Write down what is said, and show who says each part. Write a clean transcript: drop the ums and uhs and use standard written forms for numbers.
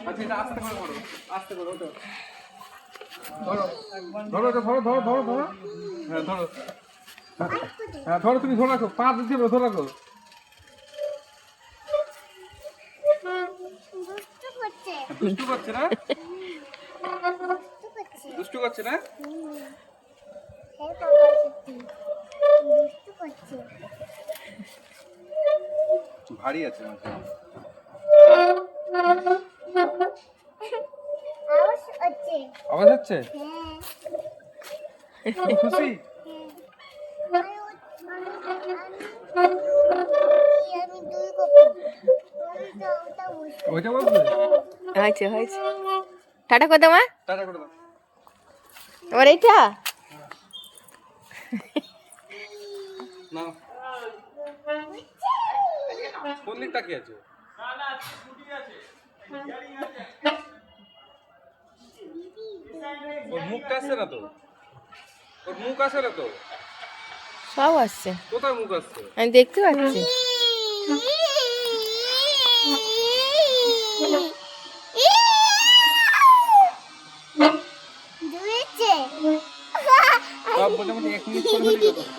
Speaker 1: আচ্ছা এটা আস্তে করে ধরো, আস্তে করে ওঠো। ধরো ধরো ধরো ধরো ধরো ধরো, হ্যাঁ ধরো, হ্যাঁ ধরো, তুমি ধরে রাখো, পা দিতে ধরে রাখো। দুষ্টু করছে না, দুষ্টু করছে না। ভারী আছে মাঝে। আওয়াজ হচ্ছে, খুশি? ওইটা বলবে?
Speaker 2: হয়েছে হয়েছে, টাটা করে দাও মা।
Speaker 1: টাটা করে দাও।
Speaker 2: আবার এইটা
Speaker 1: না কোন দিক তাকিয়ে আছে? ওর মুখটা আসছে না তো, ওর মুখ আসে না তো।
Speaker 2: সব আসছে,
Speaker 1: কোথায় মুখ আসছে?
Speaker 2: আমি দেখতে পাচ্ছি।
Speaker 1: সব মোটামুটি 1 মিনিট করে হলে যথেষ্ট।